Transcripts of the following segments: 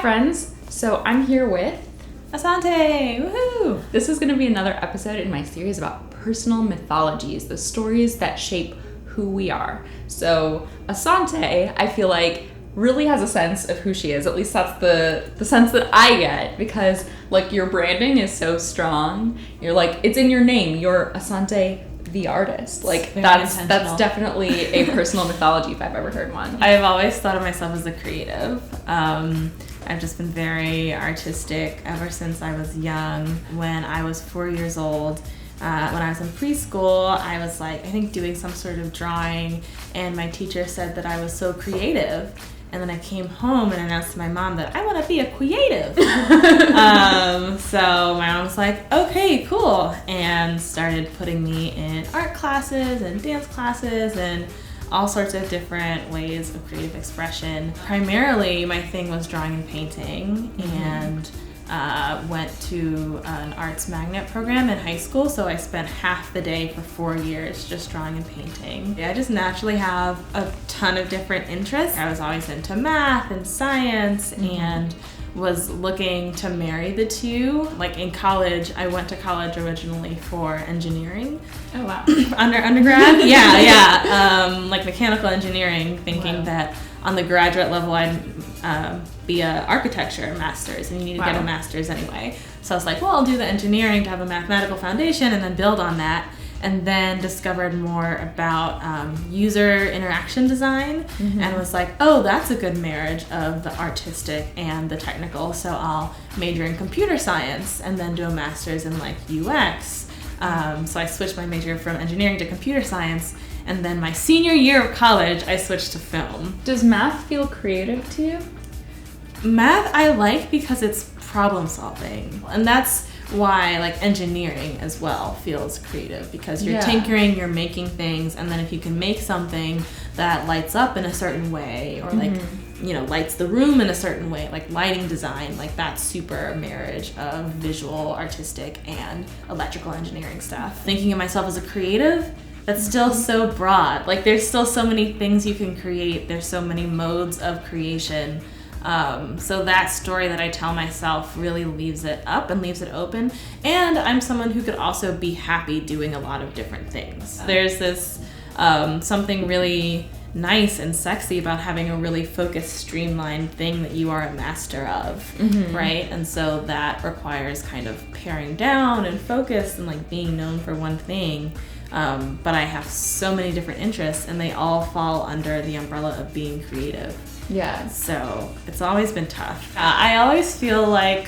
friends, so I'm here with Ahsante, woohoo! This is going to be another episode in my series about personal mythologies, the stories that shape who we are. So Ahsante, I feel like, really has a sense of who she is. At least that's the sense that I get, because like your branding is so strong. You're like, it's in your name. You're Ahsante The Artist. Like that's definitely a personal mythology if I've ever heard one. I've always thought of myself as a creative. I've just been very artistic ever since I was young. When I was 4 years old, when I was in preschool, I was like, I think doing some sort of drawing, and my teacher said that I was so creative. And then I came home and announced to my mom that I want to be a creative. So my mom was like, okay, cool. And started putting me in art classes and dance classes and all sorts of different ways of creative expression. Primarily, my thing was drawing and painting, and went to an arts magnet program in high school, so I spent half the day for 4 years just drawing and painting. I just naturally have a ton of different interests. I was always into math and science, and was looking to marry the two. Like in college, I went to college originally for engineering. Oh wow. Undergrad? Yeah. Like mechanical engineering, thinking that on the graduate level I'd be a architecture master's, and you need to get a master's anyway. So I was like, well, I'll do the engineering to have a mathematical foundation and then build on that. And then discovered more about user interaction design, and was like, oh, that's a good marriage of the artistic and the technical. So I'll major in computer science and then do a master's in like UX. So I switched my major from engineering to computer science. And then my senior year of college, I switched to film. Does math feel creative to you? Math I like because it's problem solving. And that's why like engineering as well feels creative, because you're tinkering, you're making things, and then if you can make something that lights up in a certain way, or like, you know, lights the room in a certain way, like lighting design, like that super marriage of visual, artistic, and electrical engineering stuff. Thinking of myself as a creative, that's still so broad. Like there's still so many things you can create. There's so many modes of creation. So that story that I tell myself really leaves it up and leaves it open. And I'm someone who could also be happy doing a lot of different things. There's this something really nice and sexy about having a really focused, streamlined thing that you are a master of, right? And so that requires kind of paring down and focus and like being known for one thing. But I have so many different interests, and they all fall under the umbrella of being creative. Yeah. So it's always been tough. I always feel like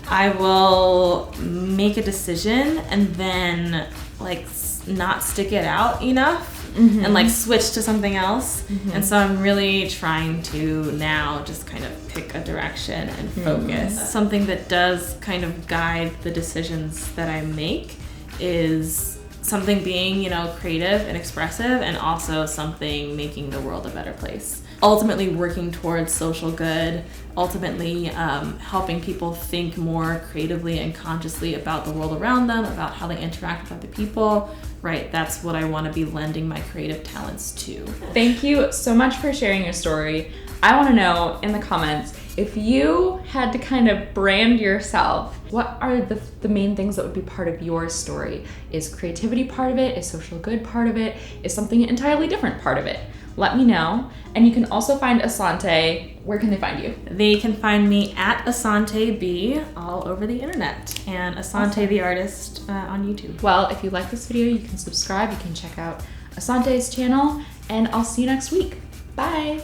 I will make a decision and then like not stick it out enough and like switch to something else. And so I'm really trying to now just kind of pick a direction and focus. Something that does kind of guide the decisions that I make is something being, you know, creative and expressive, and also something making the world a better place. Ultimately working towards social good, ultimately helping people think more creatively and consciously about the world around them, about how they interact with other people, right? That's what I want to be lending my creative talents to. Thank you so much for sharing your story. I want to know in the comments, if you had to kind of brand yourself, what are the main things that would be part of your story? Is creativity part of it? Is social good part of it? Is something entirely different part of it? Let me know. And you can also find Ahsante. Where can they find you? They can find me at Ahsante B all over the internet, and Ahsante the Artist on YouTube. Well, if you like this video, you can subscribe. You can check out Ahsante's channel, and I'll see you next week. Bye.